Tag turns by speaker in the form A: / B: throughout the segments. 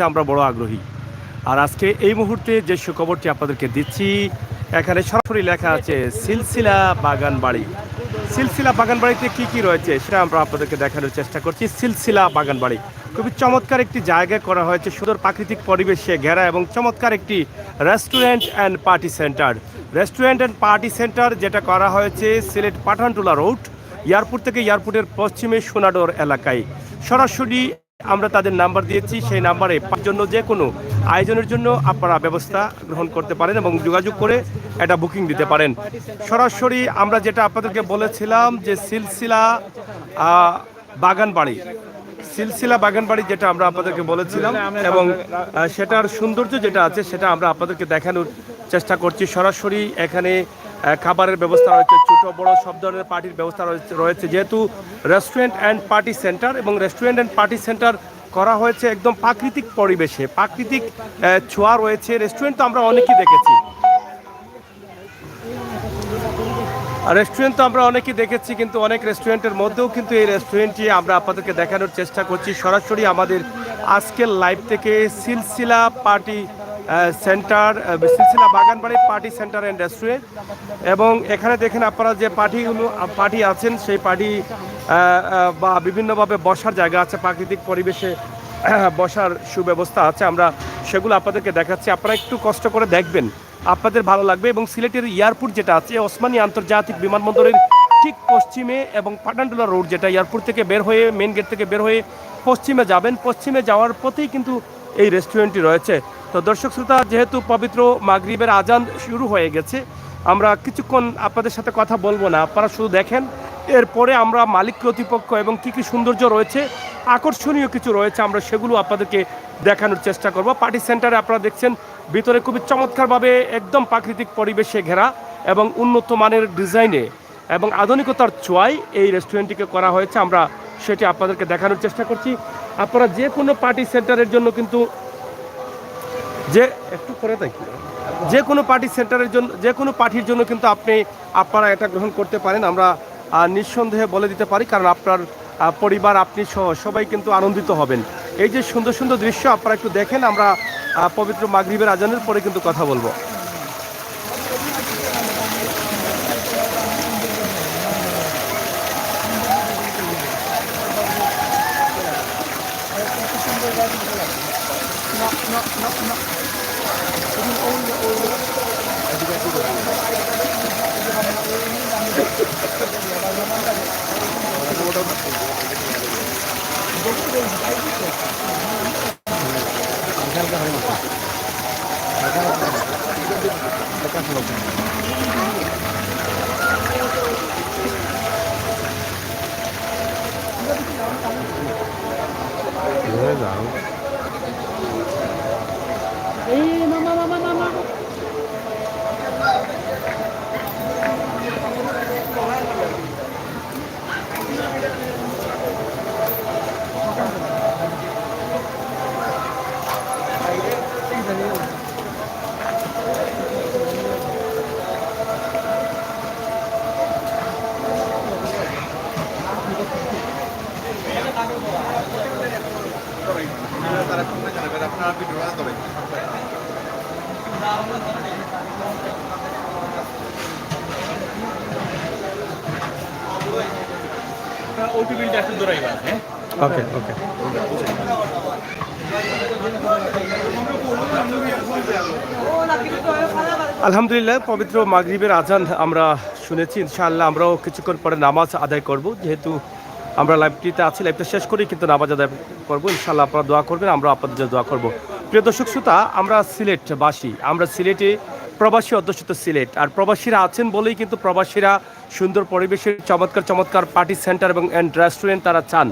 A: আমরা বড় আগ্রহী। আর আজকে এই মুহূর্তে যে সুখবরটি আপনাদেরকে দিচ্ছি, এখানে সরাসরি লেখা আছে সিলসিলা বাগান বাড়ি। সিলসিলা বাগান বাড়িতে কী কী রয়েছে সেটা আমরা আপনাদেরকে দেখানোর চেষ্টা করছি। সিলসিলা বাগান বাড়ি খুবই চমৎকার একটি জায়গায় করা হয়েছে, সুন্দর প্রাকৃতিক পরিবেশে ঘেরা এবং চমৎকার একটি restaurant and party centre. Restaurant and party centre যেটা করা হয়েছে সিলেট পাঠানটুলা রোড, এয়ারপোর্ট থেকে এয়ারপোর্টের পশ্চিমে সোনাডোর এলাকায়। সরাসরি আমরা তাদের নাম্বার দিয়েছি, সেই নাম্বারে জন্য যে কোনো আয়োজনের জন্য আপনারা ব্যবস্থা গ্রহণ করতে পারেন এবং যোগাযোগ করে একটা বুকিং দিতে পারেন। সরাসরি আমরা যেটা আপনাদেরকে বলেছিলাম যে সিলসিলা বাগান বাড়ি, সিলসিলা বাগান বাড়ি যেটা আমরা আপনাদেরকে বলেছিলাম এবং সেটার সৌন্দর্য যেটা আছে সেটা আমরা আপনাদেরকে দেখানোর চেষ্টা করছি। সরাসরি এখানে খাবারের ব্যবস্থা রয়েছে, ছোট বড় সব ধরনের পার্টির ব্যবস্থা রয়েছে, যেহেতু রেস্টুরেন্ট অ্যান্ড পার্টি সেন্টার এবং রেস্টুরেন্ট অ্যান্ড পার্টি সেন্টার করা হয়েছে একদম প্রাকৃতিক পরিবেশে, প্রাকৃতিক ছোঁয়া রয়েছে। রেস্টুরেন্ট তো আমরা অনেকেই দেখেছি, কিন্তু অনেক রেস্টুরেন্টের মধ্যেও কিন্তু এই রেস্টুরেন্টটি আমরা আপনাদেরকে দেখানোর চেষ্টা করছি। সরাসরি আমাদের আজকের লাইভ থেকে সিলসিলা party centre, Silsila বাগানবাড়ি party centre and restaurant. এবং এখানে দেখেন আপনারা যে পার্টি আছেন, সেই পার্টি বা বিভিন্নভাবে বসার জায়গা আছে, প্রাকৃতিক পরিবেশে বসার সুব্যবস্থা আছে। আমরা সেগুলো আপনাদেরকে দেখাচ্ছি, আপনারা একটু কষ্ট করে দেখবেন, আপনাদের ভালো লাগবে। এবং সিলেটের এয়ারপোর্ট যেটা আছে ওসমানী আন্তর্জাতিক বিমানবন্দরের ঠিক পশ্চিমে এবং পাঠানটুলা রোড যেটা এয়ারপোর্ট থেকে বের হয়ে মেন গেট থেকে বের হয়ে পশ্চিমে যাবেন, পশ্চিমে যাওয়ার পথেই কিন্তু এই রেস্টুরেন্টটি রয়েছে। তো দর্শক শ্রোতা, যেহেতু পবিত্র মাগরিবের আজান শুরু হয়ে গেছে, আমরা কিছুক্ষণ আপনাদের সাথে কথা বলবো না, আপনারা শুধু দেখেন। এরপরে আমরা মালিক কর্তৃপক্ষ এবং কী কী সৌন্দর্য রয়েছে, আকর্ষণীয় কিছু রয়েছে, আমরা সেগুলো আপনাদেরকে দেখানোর চেষ্টা করব। পার্টি সেন্টারে আপনারা দেখছেন ভিতরে খুবই চমৎকারভাবে একদম প্রাকৃতিক পরিবেশে ঘেরা এবং উন্নত মানের ডিজাইনে এবং আধুনিকতার ছোঁয়ায় এই রেস্টুরেন্টটিকে করা হয়েছে। আমরা সেটি আপনাদেরকে দেখানোর চেষ্টা করছি। আপনারা যে কোনো পার্টি সেন্টারের জন্য কিন্তু যে কোনো পার্টি সেন্টারের জন্য, যে কোনো পার্টির জন্য কিন্তু আপনারা এটা গ্রহণ করতে পারেন। আমরা নিঃসন্দেহে বলে দিতে পারি, কারণ আপনার পরিবার, আপনি সহ সবাই কিন্তু আনন্দিত হবেন। এই যে সুন্দর সুন্দর দৃশ্য আপনারা একটু দেখেন। আমরা পবিত্র মাগরিবের আজানের পরে কিন্তু কথা বলবো। ওকে ওকে, আলহামদুলিল্লাহ, পবিত্র মাগরিবের আজান আমরা শুনেছি। ইনশাআল্লাহ আমরাও কিছুক্ষণ পরে নামাজ আদায় করব। যেহেতু আমরা লাইভটিতে আছি, লাইভটা শেষ করেই কিন্তু নামাজ আদায় করবো। ইনশাআল্লাহ আপনারা দোয়া করবেন, আমরা আপনাদের জন্য দোয়া করব। প্রিয় দর্শক শ্রোতা, আমরা সিলেটবাসী, আমরা সিলেটে প্রবাসী অধ্যুষিত সিলেট, আর প্রবাসীরা আছেন বলেই কিন্তু প্রবাসীরা সুন্দর পরিবেশের চমৎকার চমৎকার পার্টি সেন্টার এবং রেস্টুরেন্ট তারা চান।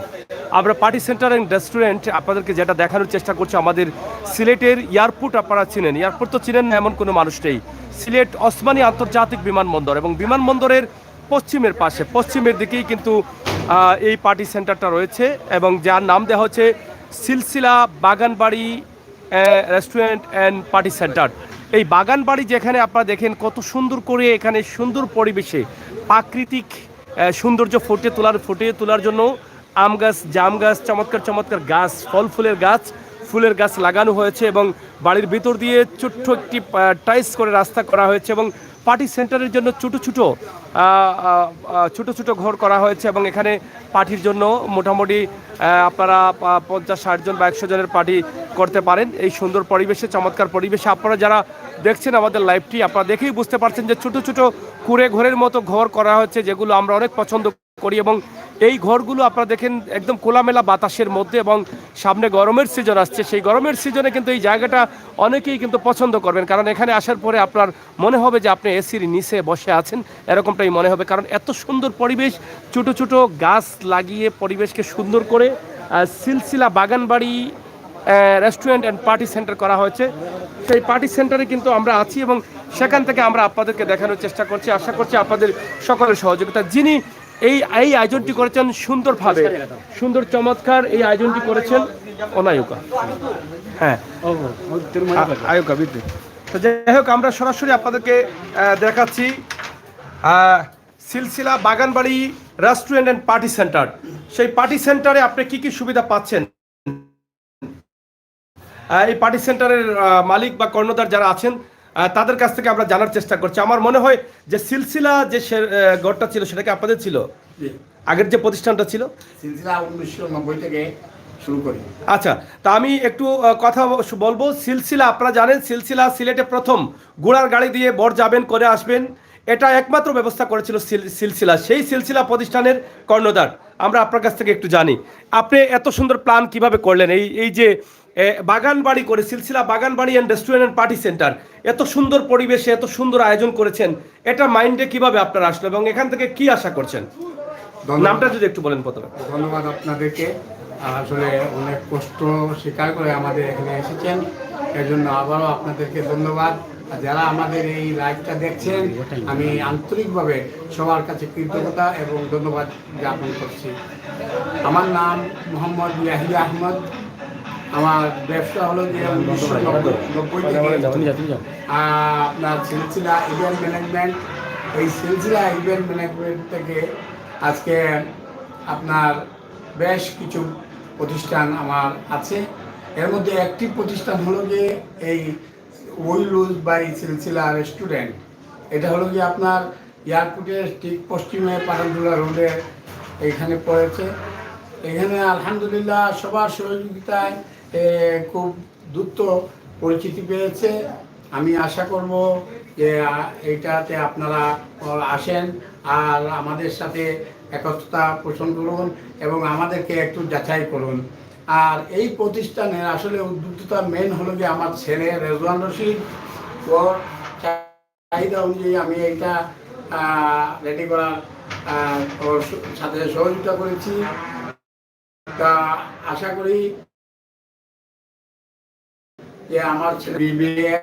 A: আমরা পার্টি সেন্টার অ্যান্ড রেস্টুরেন্ট আপনাদেরকে যেটা দেখানোর চেষ্টা করছি, আমাদের সিলেটের এয়ারপোর্ট আপনারা চিনেন, এয়ারপোর্ট তো চিনেন না এমন কোনো মানুষ নেই। সিলেট ওসমানী আন্তর্জাতিক বিমানবন্দর এবং বিমানবন্দরের পশ্চিমের পাশে, পশ্চিমের দিকেই কিন্তু এই পার্টি সেন্টারটা রয়েছে এবং যার নাম দেওয়া হচ্ছে সিলসিলা বাগানবাড়ি রেস্টুরেন্ট অ্যান্ড পার্টি সেন্টার। এই বাগানবাড়ি যেখানে আপনারা দেখেন কত সুন্দর করে এখানে সুন্দর পরিবেশে প্রাকৃতিক সৌন্দর্য ফুটিয়ে তোলার জন্য আম গাছ, জাম গাছ, চমৎকার চমৎকার গাছ, ফল ফুলের গাছ, ফুলের গাছ লাগানো হয়েছে এবং বাড়ির ভিতর দিয়ে ছোট্ট একটি টাইলস করে রাস্তা করা হয়েছে এবং পার্টি সেন্টারের জন্য ছোট ছোট ঘর করা হয়েছে এবং এখানে পার্টির জন্য মোটামুটি আপনারা 50-60 জন বা 100 জনের পার্টি করতে পারেন এই সুন্দর পরিবেশে, চমৎকার পরিবেশে। আপনারা যারা দেখছেন আমাদের লাইভটি, আপনারা দেখেই বুঝতে পারছেন যে ছোট ছোট কুঁড়ে ঘরের মতো ঘর করা হচ্ছে, যেগুলো আমরা অনেক পছন্দ করি এবং এই ঘরগুলো আপনারা দেখেন একদম খোলামেলা বাতাসের মধ্যে এবং সামনে গরমের সিজন আসছে, সেই গরমের সিজনে কিন্তু এই জায়গাটা অনেকেই কিন্তু পছন্দ করবেন, কারণ এখানে আসার পরে আপনার মনে হবে যে আপনি এসির নিচে বসে আছেন, এরকমটাই মনে হবে, কারণ এত সুন্দর পরিবেশ। ছোট ছোট গাছ লাগিয়ে পরিবেশকে সুন্দর করে সিলসিলা বাগানবাড়ি রেস্টুরেন্ট অ্যান্ড পার্টি সেন্টার করা হয়েছে। সেই পার্টি সেন্টারে কিন্তু আমরা আছি এবং সেখান থেকে আমরা আপনাদেরকে দেখানোর চেষ্টা করছি। আশা করছি আপনাদের সকলের সহযোগিতা। যিনি এই আয়োজনটি করেছেন সুন্দরভাবে, সুন্দর চমৎকার এই আয়োজনটি করেছেন অনায়িকা, হ্যাঁ আয়ুকা বিদ্যুৎ। তো যাই হোক, আমরা সরাসরি আপনাদেরকে দেখাচ্ছি সিলসিলা বাগানবাড়ি রেস্টুরেন্ট অ্যান্ড পার্টি সেন্টার। সেই পার্টি সেন্টারে আপনি কি কি সুবিধা পাচ্ছেন, এই পার্টি সেন্টারের মালিক বা কর্ণধার যারা আছেন তাদের কাছ থেকে আমরা জানার চেষ্টা করছি। আমার মনে হয় যে সিলসিলা যে ঘরটা ছিল সেটা কি আপনাদের ছিল, আগের যে প্রতিষ্ঠানটা ছিল?
B: সিলসিলা 1990 থেকে শুরু করি।
A: আচ্ছা, তা আমি একটু কথা বলবো। সিলসিলা, আপনারা জানেন সিলসিলা সিলেটে প্রথম ঘোড়ার গাড়ি দিয়ে বর যাবেন করে আসবেন, এটা একমাত্র ব্যবস্থা করেছিল সিলসিলা। সেই সিলসিলা প্রতিষ্ঠানের কর্ণধার আমরা আপনার কাছ থেকে একটু জানি, আপনি এত সুন্দর প্ল্যান কিভাবে করলেন? এই যে বাগান বাড়ি করে সিলসিলা বাগান বাড়ি and restaurant and party centre, এত সুন্দর পরিবেশে এত সুন্দর আয়োজন করেছেন, এটা মাইন্ডে কিভাবে আপনারা আসলো এবং এখান থেকে কি আশা করছেন? নামটা যদি একটু বলেন প্রথমে।
B: ধন্যবাদ আপনাদেরকে, আসলে অনেক কষ্ট স্বীকার করে আমাদের এখানে এসেছেন, এর জন্য আবারও আপনাদেরকে ধন্যবাদ। আর যারা আমাদের এই লাইভটা দেখছেন, আমি আন্তরিকভাবে সবার কাছে কৃতজ্ঞতা এবং ধন্যবাদ জ্ঞাপন করছি। আমার নাম মোহাম্মদ ইয়াহিয়া আহমদ। আমার ব্যবসা হলো যে 1990 থেকে আপনার সিলসিলা ইভেন্ট ম্যানেজমেন্ট। এই সিলসিলা ইভেন্ট ম্যানেজমেন্ট থেকে আজকে আপনার বেশ কিছু প্রতিষ্ঠান আমার আছে। এর মধ্যে একটি প্রতিষ্ঠান হলো যে এই ওইলুজ বাই সিলসিলা রেস্টুরেন্ট। এটা হলো যে আপনার এয়ারপোর্টের ঠিক পশ্চিমে পাঠানটুলা রোডে এইখানে পড়েছে। এখানে আলহামদুলিল্লাহ সবার সহযোগিতায় খুব দ্রুত পরিচিতি পেয়েছে। আমি আশা করব যে এইটাতে আপনারা আসেন আর আমাদের সাথে একত্রতা পোষণ করুন এবং আমাদেরকে একটু যাচাই করুন। আর এই প্রতিষ্ঠানের আসলে উদ্যোক্তা মেন হলো যে আমার ছেলে রেজওয়ান রশিদ, ওর চাহিদা অনুযায়ী আমি এইটা রেডি করার ওর সাথে সহযোগিতা করেছি। তা আশা করি যে আমার ছেলে বিবিএ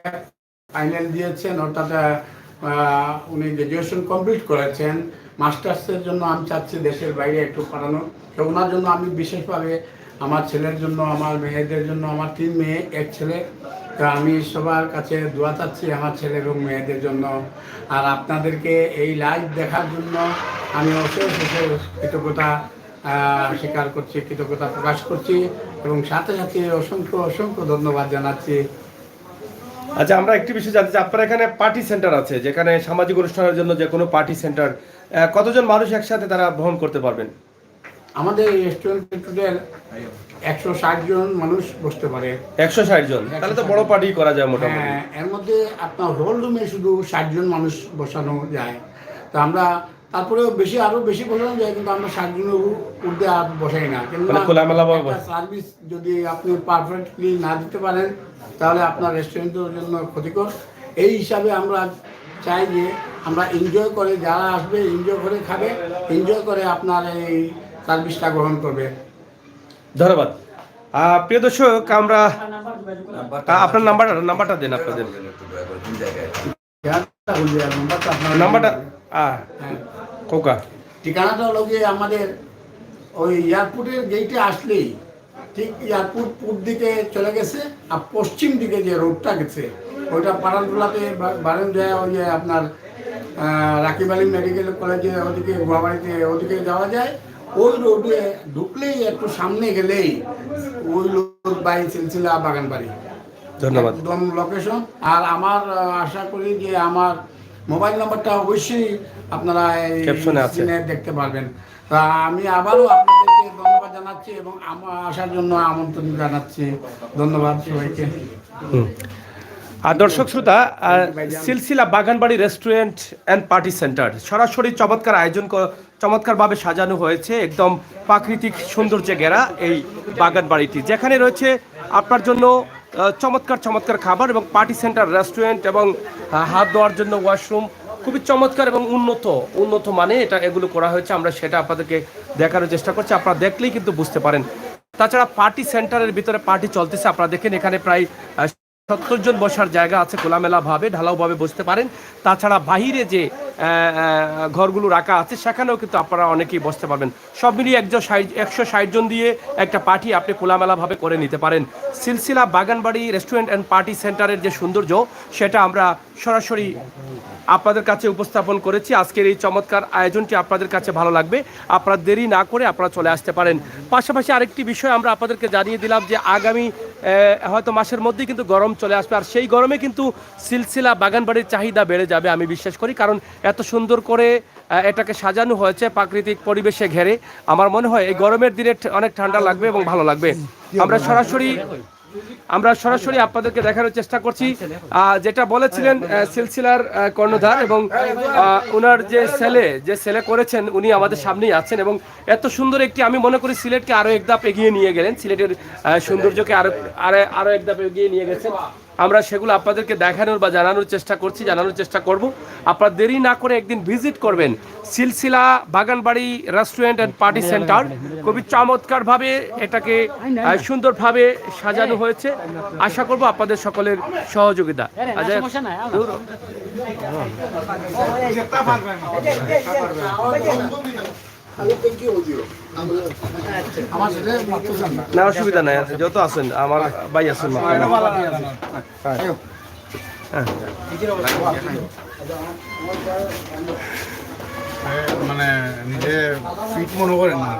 B: ফাইনাল দিয়েছেন, অর্থাৎ উনি গ্র্যাজুয়েশন কমপ্লিট করেছেন। মাস্টার্সের জন্য আমি চাচ্ছি দেশের বাইরে একটু পাঠানো, তো ওনার জন্য আমি বিশেষভাবে আমার ছেলের জন্য, আমার মেয়েদের জন্য, আমার 3 মেয়ে 1 ছেলে, তো আমি সবার কাছে দোয়া চাচ্ছি আমার ছেলে এবং মেয়েদের জন্য। আর আপনাদেরকে এই লাইভ দেখার জন্য আমি অশেষ কৃতজ্ঞতা স্বীকার করছি, কৃতজ্ঞতা প্রকাশ করছি এবং সাথে সাথে অসংখ্য অসংখ্য ধন্যবাদ জানাচ্ছি।
A: আচ্ছা, আমরা একটি বিষয় জানতে চাই, আপনার এখানে পার্টি সেন্টার আছে, যেখানে সামাজিক অনুষ্ঠানের জন্য যে কোনো পার্টি সেন্টার, কতজন মানুষ একসাথে তারা ভ্রমণ করতে পারবেন?
B: আমাদের রেস্টুরেন্টে টোটাল 160 জন মানুষ বসতে পারে।
A: 160 জন, তাহলে তো বড় পার্টি করা যায় মোটামুটি।
B: হ্যাঁ, এর মধ্যে আপনার হোল রুমে শুধু 60 জন মানুষ বসানো যায়। তো আমরা তারপরেও আরো বেশি বসানো যায়, কিন্তু আমরা 60 জনের ঊর্ধ্বে আর বসাই না। কিন্তু সার্ভিস যদি আপনি পারফেক্টলি না দিতে পারেন তাহলে আপনার রেস্টুরেন্টের জন্য ক্ষতিকর। এই হিসাবে আমরা চাই যে আমরা এনজয় করে, যারা আসবে এনজয় করে খাবে, এনজয় করে আপনার এই সার্ভিসটা গ্রহণ করবে।
A: ধন্যবাদ। প্রিয় দর্শক, আমরা আপনার নাম্বারটা দেন, আপনাদের নাম্বারটা। কোকা
B: ঠিকানাটা হলো যে আমাদের ওই এয়ারপোর্টের গেটে আসলেই ঠিক এয়ারপোর্ট পূর্ব দিকে চলে গেছে, আর পশ্চিম দিকে যে রোডটা গেছে ওইটা পাঠানটুলাতে বারেন যায়, ওই যে আপনার রাকিব আলী মেডিকেল কলেজে ওদিকে গুয়াবাড়িতে ওদিকে যাওয়া যায়। ওই রোডে ঢুকলেই একটু সামনে গেলেই ওই লোক বাই সিলসিলা বাগানবাড়ি,
A: ধন্যবাদ।
B: একদম লোকেশন। আর আমার আশা করি যে আমার মোবাইল নাম্বারটা অবশ্যই আপনারা
A: ক্যাপশনে আছে,
B: দেখতে পারবেন। তা আমি আবারও আপনাদেরকে ধন্যবাদ জানাচ্ছি এবং আমার আসার জন্য আমন্ত্রণ জানাচ্ছি। ধন্যবাদ সবাইকে।
A: আর দর্শক শ্রোতা, সিলসিলা বাগানবাড়ি রেস্টুরেন্ট অ্যান্ড পার্টি সেন্টার সরাসরি চমৎকার আয়োজন, চমৎকারভাবে সাজানো হয়েছে, একদম প্রাকৃতিক সৌন্দর্যে ঘেরা এই বাগানবাড়িটি, যেখানে রয়েছে আপনার জন্য চমৎকার চমৎকার খাবার এবং পার্টি সেন্টার, রেস্টুরেন্ট এবং হাত ধোয়ার জন্য ওয়াশরুম, খুবই চমৎকার এবং উন্নত মানে এগুলো করা হয়েছে। আমরা সেটা আপনাদেরকে দেখানোর চেষ্টা করছি, আপনারা দেখলেই কিন্তু বুঝতে পারেন। তাছাড়া পার্টি সেন্টারের ভিতরে পার্টি চলতেছে, আপনারা দেখেন এখানে প্রায় 70 জন বসার জায়গা আছে, খোলামেলাভাবে ঢালাওভাবে বসতে পারেন। তাছাড়া বাহিরে যে ঘরগুলো রাখা আছে সেখানেও কিন্তু আপনারা অনেকেই বসতে পারবেন। সব মিলিয়ে 160 জন দিয়ে একটা পার্টি আপনি খোলামেলাভাবে করে নিতে পারেন। সিলসিলা বাগানবাড়ি রেস্টুরেন্ট অ্যান্ড পার্টি সেন্টারের যে সৌন্দর্য সেটা আমরা সরাসরি আপনাদের কাছে উপস্থাপন করেছি। আজকের এই চমৎকার আয়োজনটি আপনাদের কাছে ভালো লাগবে, আপনারা দেরি না করে আপনারা চলে আসতে পারেন। পাশাপাশি আরেকটি বিষয় আমরা আপনাদেরকে জানিয়ে দিলাম যে আগামী হয়তো মাসের মধ্যেই কিন্তু গরম চলে আসবে, আর সেই গরমে কিন্তু সিলসিলা বাগানবাড়ির চাহিদা বেড়ে যাবে আমি বিশ্বাস করি, কারণ এত সুন্দর করে এটাকে সাজানো হয়েছে প্রাকৃতিক পরিবেশে ঘেরে। আমার মনে হয় এই গরমের দিনে অনেক ঠান্ডা লাগবে এবং ভালো লাগবে। আমরা সরাসরি আপনাদেরকে দেখানোর চেষ্টা করছি যেটা বলেছিলেন সিলসিলার কর্ণধার, এবং ওনার যে ছেলে করেছেন উনি আমাদের সামনেই আছেন, এবং এত সুন্দর একটি, আমি মনে করি সিলেটকে আরো এক ধাপ এগিয়ে নিয়ে গেলেন, সিলেটের সৌন্দর্যকে আরো এক ধাপ এগিয়ে নিয়ে গেছেন। আমরা সেগুলো আপনাদেরকে দেখানোর বা জানানোর চেষ্টা করব। আপনারা দেরি না করে একদিন ভিজিট করবেন সিলসিলা বাগানবাড়ি রেস্টুরেন্ট অ্যান্ড পার্টি সেন্টার। খুবই চমৎকারভাবে এটাকে সুন্দরভাবে সাজানো হয়েছে। আশা করব আপনাদের সকলের সহযোগিতা। না অসুবিধা নাই, যত আছেন আমার ভাই আছেন।
C: মানে নিজে ফিট মনে করেন না।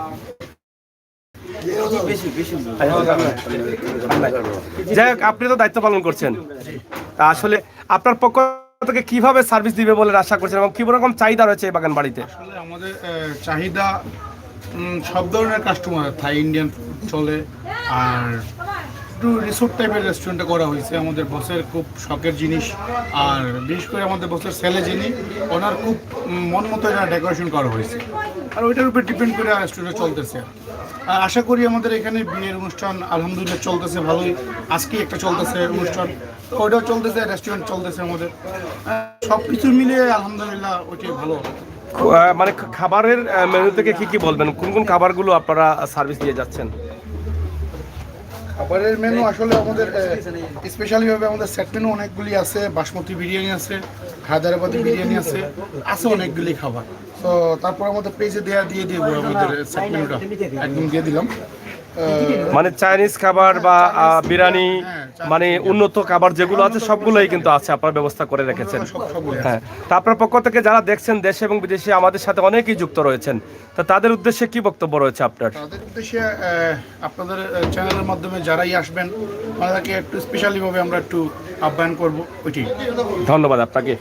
A: যাই হোক, আপনি তো দায়িত্ব পালন করছেন, তা আসলে আপনার পক্ষ থেকে কিভাবে সার্ভিস দিবে বলে আশা করছেন এবং কি রকম চাহিদা রয়েছে এই বাগান বাড়িতে?
C: আসলে আমাদের চাহিদা সব ধরনের কাস্টমার, থাই ইন্ডিয়ান চলে, আর একটু রিসোর্ট টাইপের রেস্টুরেন্টে করা হয়েছে। আমাদের বসের খুব শখের জিনিস, আর বিশেষ করে আমাদের বসের ছেলে যিনি, ওনার খুব মন মতো এটা ডেকোরেশন করা হয়েছে, আর ওইটার উপর ডিপেন্ড করে রেস্টুরেন্টে চলতেছে। আর আশা করি আমাদের এখানে বিয়ের অনুষ্ঠান আলহামদুলিল্লাহ চলতেছে ভালোই। আজকে একটা চলতেছে অনুষ্ঠান, ওইটাও চলতেছে, রেস্টুরেন্ট চলতেছে আমাদের। সব কিছু মিলিয়ে আলহামদুলিল্লাহ ওইটাই ভালো।
A: মানে খাবারের মেনু থেকে কি বলবেন, কোন কোন খাবারগুলো আপনারা সার্ভিস দিয়ে যাচ্ছেন?
C: খাবারের মেনু আসলে আমাদের স্পেশালিভাবে আমাদের সেট মেনু অনেকগুলি আছে। বাসমতি বিরিয়ানি আছে, হায়দ্রাবাদি বিরিয়ানি আছে অনেকগুলি খাবার। তো তারপর আমাদের পেজে দিয়ে দিব আমাদের সেট মেনুটা একদম দিয়ে দিলাম।
A: মানে চাইনিজ খাবার বা বিরিয়ানি, মানে উন্নত খাবার যেগুলো আছে সবগুলোই কিন্তু আছে, আপনার ব্যবস্থা করে রেখেছেন। হ্যাঁ, তা আপনার পক্ষ থেকে যারা দেখছেন দেশে এবং বিদেশে আমাদের সাথে অনেকেই যুক্ত রয়েছেন, তা তাদের উদ্দেশ্যে কি বক্তব্য রয়েছে আপনার?
C: তাদের উদ্দেশ্যে আপনাদের চ্যানেলের মাধ্যমে যারাই আসবেন তাদেরকে একটু স্পেশালিভাবে আমরা একটু আহ্বান করবো ওইটি।
A: ধন্যবাদ আপনাকে।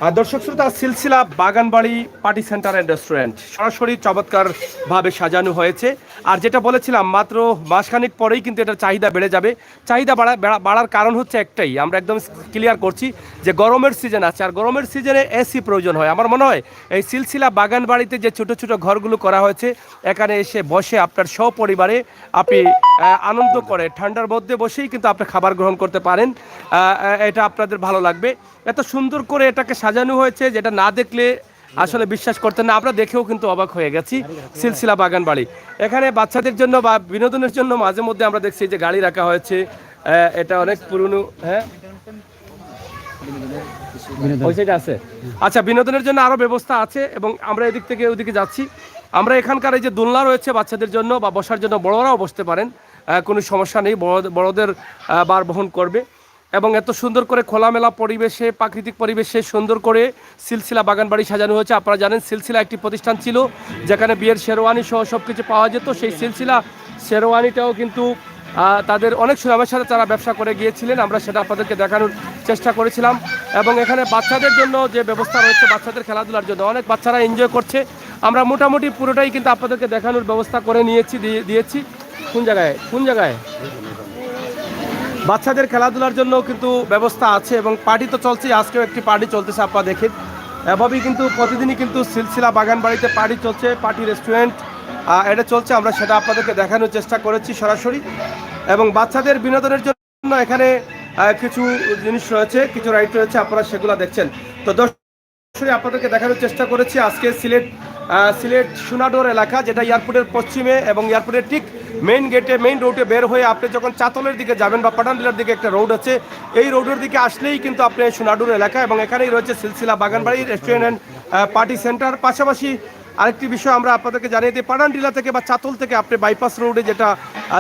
A: আর দর্শক শ্রোতা, সিলসিলা বাগানবাড়ি পার্টি সেন্টার অ্যান্ড রেস্টুরেন্ট সরাসরি চমৎকারভাবে সাজানো হয়েছে। আর যেটা বলেছিলাম, মাত্র মাসখানেক পরেই কিন্তু এটার চাহিদা বেড়ে যাবে। চাহিদা বাড়ার কারণ হচ্ছে একটাই, আমরা একদম ক্লিয়ার করছি যে গরমের সিজন আছে, আর গরমের সিজনে এসি প্রয়োজন হয়। আমার মনে হয় এই সিলসিলা বাগানবাড়িতে যে ছোটো ছোটো ঘরগুলো করা হয়েছে, এখানে এসে বসে আপনার সপরিবারে আপনি আনন্দ করে ঠান্ডার মধ্যে বসেই কিন্তু আপনি খাবার গ্রহণ করতে পারেন। এটা আপনাদের ভালো লাগবে। এত সুন্দর করে এটাকে সাজানো হয়েছে, যেটা না দেখলে আসলে বিশ্বাস করতেন না। আমরা দেখেও কিন্তু অবাক হয়ে গেছি। সিলসিলা বাগানবাড়ি, এখানে বাচ্চাদের জন্য বা বিনোদনের জন্য মাঝে মধ্যে আমরা দেখছি যে গাড়ি রাখা হয়েছে, এটা অনেক পুরনো। হ্যাঁ, ওই সাইডে আছে। আচ্ছা, বিনোদনের জন্য আরও ব্যবস্থা আছে, এবং আমরা এদিক থেকে ওদিকে যাচ্ছি। আমরা এখানকার এই যে দোলনা রয়েছে বাচ্চাদের জন্য বা বসার জন্য, বড়রাও বসতে পারেন, কোনো সমস্যা নেই, বড়দের বার বহন করবে। এবং এত সুন্দর করে খোলামেলা পরিবেশে, প্রাকৃতিক পরিবেশে সুন্দর করে সিলসিলা বাগানবাড়ি সাজানো হয়েছে। আপনারা জানেন সিলসিলা একটি প্রতিষ্ঠান ছিল যেখানে বিয়ের শেরওয়ানি সহ সব কিছু পাওয়া যেত। সেই সিলসিলা শেরওয়ানিটাও কিন্তু তাদের অনেক সুনামের সাথে তারা ব্যবসা করে গিয়েছিলেন। আমরা সেটা আপনাদেরকে দেখানোর চেষ্টা করেছিলাম। এবং এখানে বাচ্চাদের জন্য যে ব্যবস্থা রয়েছে, বাচ্চাদের খেলাধুলার জন্য অনেক বাচ্চারা এনজয় করছে। আমরা মোটামুটি পুরোটাই কিন্তু আপনাদেরকে দেখানোর ব্যবস্থা করে দিয়েছি। কোন জায়গায় বাচ্চাদের খেলাধুলার জন্য কিন্তু ব্যবস্থা আছে এবং পার্টি তো চলছে। আজকেও একটি পার্টি চলতেছে, আপনারা দেখেন। এভাবেই কিন্তু প্রতিদিনই কিন্তু সিলসিলা বাগানবাড়িতে পার্টি চলছে, পার্টি রেস্টুরেন্ট এটা চলছে। আমরা সেটা আপনাদেরকে দেখানোর চেষ্টা করেছি সরাসরি। এবং বাচ্চাদের বিনোদনের জন্য এখানে কিছু জিনিস রয়েছে, কিছু রাইড রয়েছে, আপনারা সেগুলো দেখছেন। তো দর্শক আপনাদেরকে দেখানোর চেষ্টা করেছি আজকে সিলেট সোনাডোর এলাকা, যেটা এয়ারপোর্টের পশ্চিমে এবং এয়ারপোর্টের ঠিক মেইন রোডে বের হয়ে আপনি যখন চাতলের দিকে যাবেন বা পাটানডিলার দিকে একটা রোড আছে, এই রোডের দিকে আসলেই কিন্তু আপনি সোনাডোর এলাকা। এবং এখানেই রয়েছে সিলসিলা বাগানবাড়ি রেস্টুরেন্ট অ্যান্ড পার্টি সেন্টার। পাশাপাশি আরেকটি বিষয় আমরা আপনাদেরকে জানিয়ে দিই, পাটানডিলা থেকে বা চাতল থেকে আপনি বাইপাস রোডে, যেটা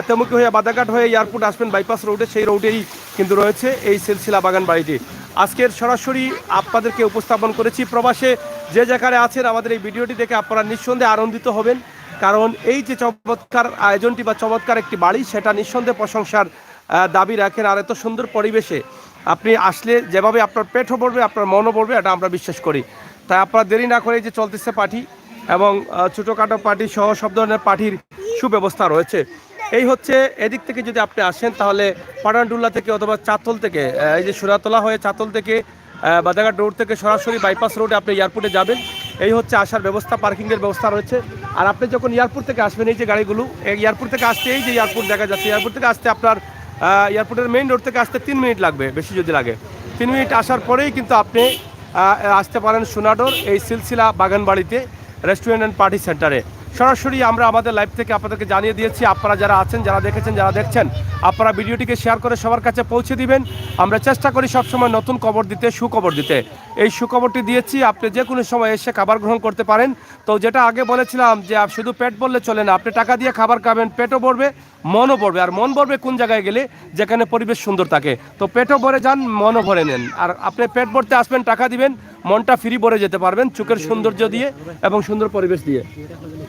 A: তেমুকি হয়ে বাদাঘাট হয়ে এয়ারপোর্ট আসবেন বাইপাস রোডে, সেই রোডেই কিন্তু রয়েছে এই সিলসিলা বাগানবাড়িটি। আজকের সরাসরি আপনাদেরকে উপস্থাপন করেছি। প্রবাসে যে জায়গায় আছেন আমাদের এই ভিডিওটি দেখে আপনারা নিঃসন্দেহে আনন্দিত হবেন, কারণ এই যে চমৎকার আয়োজনটি বা চমৎকার একটি বাড়ি, সেটা নিঃসন্দেহে প্রশংসার দাবি রাখেন। আর এত সুন্দর পরিবেশে আপনি আসলে যেভাবে আপনার পেটও পড়বে, আপনার মনও পড়বে, এটা আমরা বিশ্বাস করি। তাই আপনারা দেরি না করে যে চলতেছে পার্টি এবং ছোটোখাটো পার্টি সহ সব ধরনের পার্টির সুব্যবস্থা রয়েছে। এই হচ্ছে এদিক থেকে যদি আপনি আসেন তাহলে পাটানডুল্লা থেকে অথবা চাতল থেকে, এই যে সুরাতলা হয়ে চাতল থেকে বাদাঘাট রোড থেকে সরাসরি বাইপাস রোডে আপনি এয়ারপোর্টে যাবেন। এই হচ্ছে আসার ব্যবস্থা, পার্কিংয়ের ব্যবস্থা রয়েছে। আর আপনি যখন এয়ারপোর্ট থেকে আসবেন, এই যে গাড়িগুলো এয়ারপোর্ট থেকে আসতে, এই যে এয়ারপোর্ট দেখা যাচ্ছে, এয়ারপোর্ট থেকে আসতে আপনার এয়ারপোর্টের মেইন রোড থেকে আসতে 3 মিনিট লাগবে, বেশি যদি লাগে 3 মিনিট আসার পরেই কিন্তু আপনি আসতে পারেন সোনাডোর এই সিলসিলা বাগানবাড়িতে রেস্টুরেন্ট অ্যান্ড পার্টি সেন্টারে। সরাসরি আমরা আমাদের লাইভ থেকে আপনাদেরকে জানিয়ে দিয়েছি। আপনারা যারা আছেন, যারা দেখেছেন, যারা দেখছেন, আপনারা ভিডিওটিকে শেয়ার করে সবার কাছে পৌঁছে দিবেন। আমরা চেষ্টা করি সবসময় নতুন খবর দিতে, সুখবর দিতে। এই সুখবরটি দিয়েছি, আপনি যে কোনো সময় এসে খাবার গ্রহণ করতে পারেন। তো যেটা আগে বলেছিলাম যে শুধু পেট বললে চলে না, আপনি টাকা দিয়ে খাবার খাবেন, পেটও ভরবে, মনও ভরবে। আর মন ভরবে কোন জায়গায় গেলে, যেখানে পরিবেশ সুন্দর থাকে। তো পেটও ভরে যান, মনও ভরে নেন। আর আপনি পেট ভরতে আসবেন, টাকা দিবেন, মনটা ফ্রি ভরে যেতে পারবেন চোখের সৌন্দর্য দিয়ে এবং সুন্দর পরিবেশ দিয়ে।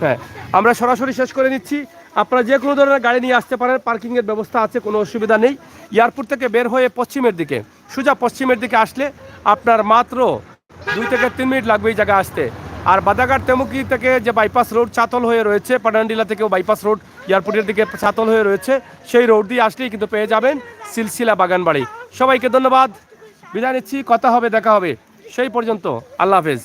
A: হ্যাঁ, আমরা সরাসরি শেষ করে নিচ্ছি। আপনারা যে কোনো ধরনের গাড়ি নিয়ে আসতে পারেন, পার্কিংয়ের ব্যবস্থা আছে, কোনো অসুবিধা নেই। এয়ারপোর্ট থেকে বের হয়ে পশ্চিমের দিকে, সোজা পশ্চিমের দিকে আসলে আপনার মাত্র 2 থেকে 3 মিনিট লাগবে এই জায়গায় আসতে। আর বাদাঘাট তেমুকি থেকে যে বাইপাস রোড চাতল হয়ে রয়েছে, পাটানডিলা থেকেও বাইপাস রোড এয়ারপোর্টের দিকে চাতল হয়ে রয়েছে, সেই রোড দিয়ে আসলেই কিন্তু পেয়ে যাবেন সিলসিলা বাগানবাড়ি। সবাইকে ধন্যবাদ, বিদায় নিচ্ছি। কথা হবে, দেখা হবে, সেই পর্যন্ত আল্লাহ হাফেজ।